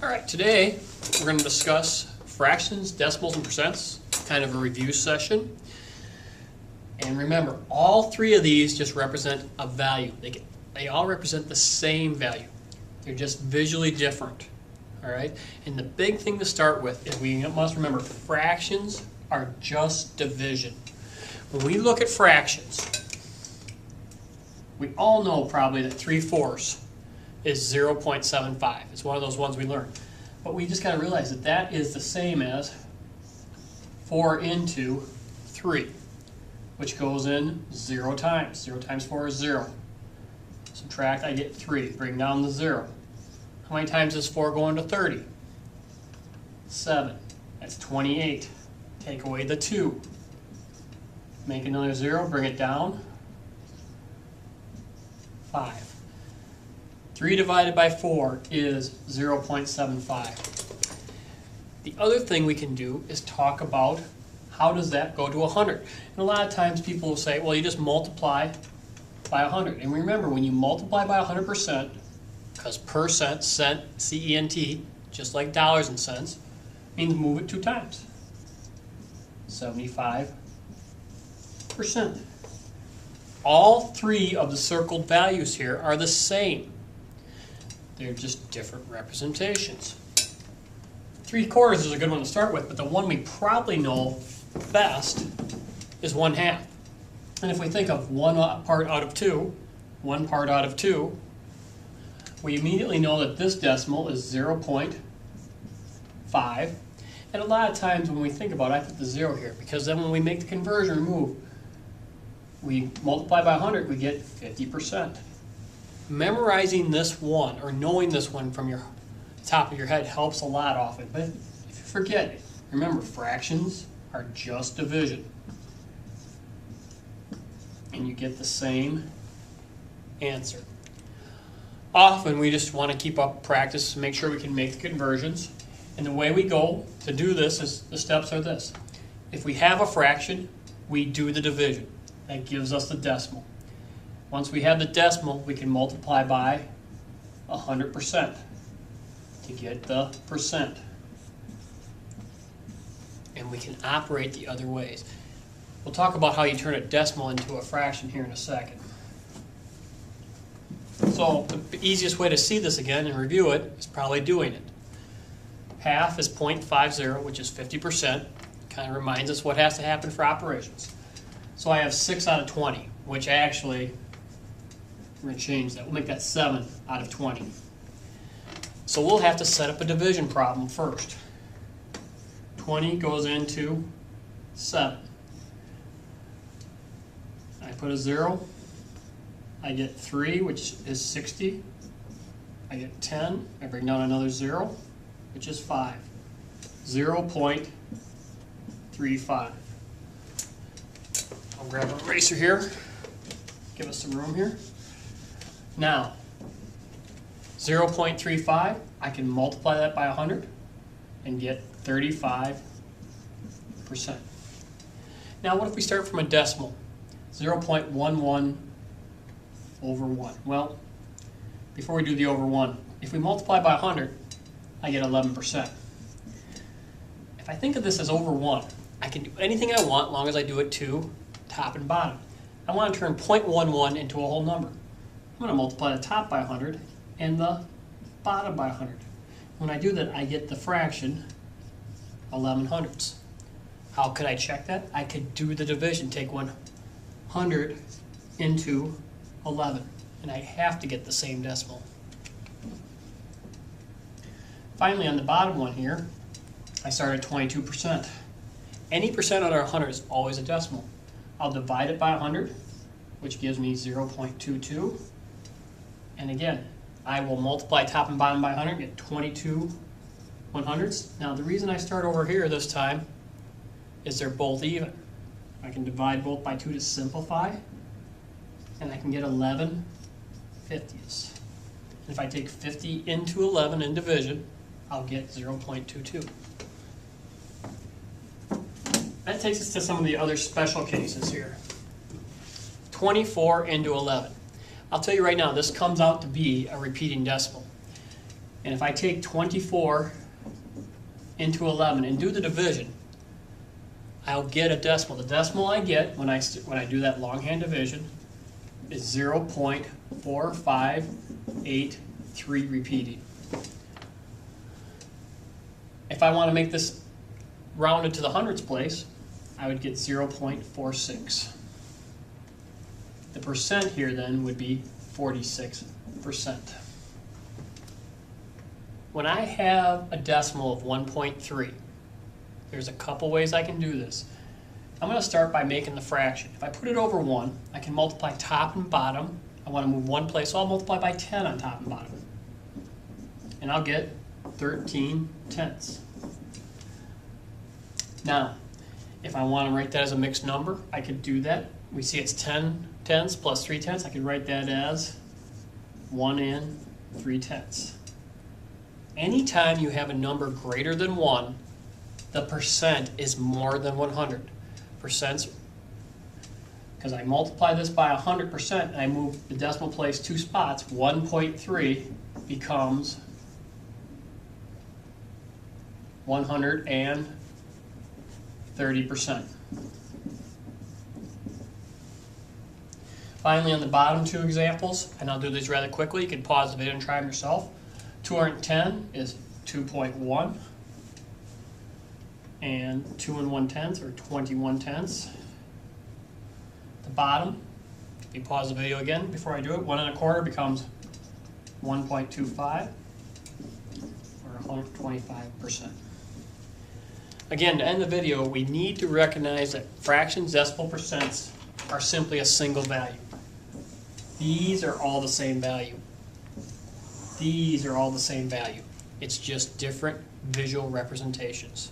All right, today we're going to discuss fractions, decimals, and percents, kind of a review session. And remember, all three of these just represent a value. They all represent the same value. They're just visually different. All right, and the big thing to start with is we must remember fractions are just division. When we look at fractions, we all know probably that 3/4 is 0.75. It's one of those ones we learned. But we just got to realize that that is the same as 4 into 3, which goes in 0 times. 0 times 4 is 0. Subtract, I get 3. Bring down the 0. How many times does 4 go into 30? 7. That's 28. Take away the 2. Make another 0, bring it down. 5. 3 divided by 4 is 0.75. The other thing we can do is talk about how does that go to 100. And a lot of times people will say, well, you just multiply by 100. And remember, when you multiply by 100%, because percent, cent, C-E-N-T, just like dollars and cents, means move it 2 times. 75%. All three of the circled values here are the same. They're just different representations. 3/4 is a good one to start with, but the one we probably know best is 1/2. And if we think of 1 part out of 2, 1 part out of 2, we immediately know that this decimal is 0.5. And a lot of times when we think about it, I put the 0 here, because then when we make the conversion move, we multiply by 100, we get 50%. Memorizing this one, or knowing this one from your top of your head, helps a lot often. But if you forget it, remember, fractions are just division. And you get the same answer. Often we just want to keep up practice to make sure we can make the conversions. And the way we go to do this is, the steps are this. If we have a fraction, we do the division. That gives us the decimal. Once we have the decimal, we can multiply by 100% to get the percent. And we can operate the other ways. We'll talk about how you turn a decimal into a fraction here in a second. So the easiest way to see this again and review it is probably doing it. Half is 0.50, which is 50%. Kind of reminds us what has to happen for operations. So I have 6 out of 20, which actually, we're going to change that. We'll make that 7 out of 20. So we'll have to set up a division problem first. 20 goes into 7. I put a 0. I get 3, which is 60. I get 10. I bring down another 0, which is 5. 0.35. I'll grab an eraser here. Give us some room here. Now, 0.35, I can multiply that by 100 and get 35%. Now, what if we start from a decimal? 0.11 over 1. Well, before we do the over 1, if we multiply by 100, I get 11%. If I think of this as over 1, I can do anything I want as long as I do it to top and bottom. I want to turn 0.11 into a whole number. I'm going to multiply the top by 100 and the bottom by 100. When I do that, I get the fraction 11/100. How could I check that? I could do the division. Take 100 into 11, and I have to get the same decimal. Finally, on the bottom one here, I start at 22%. Any percent under 100 is always a decimal. I'll divide it by 100, which gives me 0.22. And again, I will multiply top and bottom by 100, get 22/100. Now, the reason I start over here this time is they're both even. I can divide both by 2 to simplify, and I can get 11/50. And if I take 50 into 11 in division, I'll get 0.22. That takes us to some of the other special cases here. 24 into 11. I'll tell you right now, this comes out to be a repeating decimal. And if I take 24 into 11 and do the division, I'll get a decimal. The decimal I get when I do that longhand division is 0.4583 repeating. If I want to make this rounded to the hundredths place, I would get 0.46. The percent here then would be 46%. When I have a decimal of 1.3, there's a couple ways I can do this. I'm going to start by making the fraction. If I put it over 1, I can multiply top and bottom. I want to move one place, so I'll multiply by 10 on top and bottom. And I'll get 13 tenths. Now, if I want to write that as a mixed number, I could do that. We see it's 10 tenths plus 3 tenths. I could write that as 1 and 3 tenths. Anytime you have a number greater than 1, the percent is more than 100. Percents, because I multiply this by 100% and I move the decimal place 2 spots, 1.3 becomes 130%. Finally, on the bottom two examples, and I'll do these rather quickly, you can pause the video and try them yourself. 210 is 2.1, and 2 1/10 or 21 tenths. The bottom, if you pause the video again before I do it, 1 1/4 becomes 1.25 or 125%. Again, to end the video, we need to recognize that fractions, decimal percents are simply a single value. These are all the same value. These are all the same value. It's just different visual representations.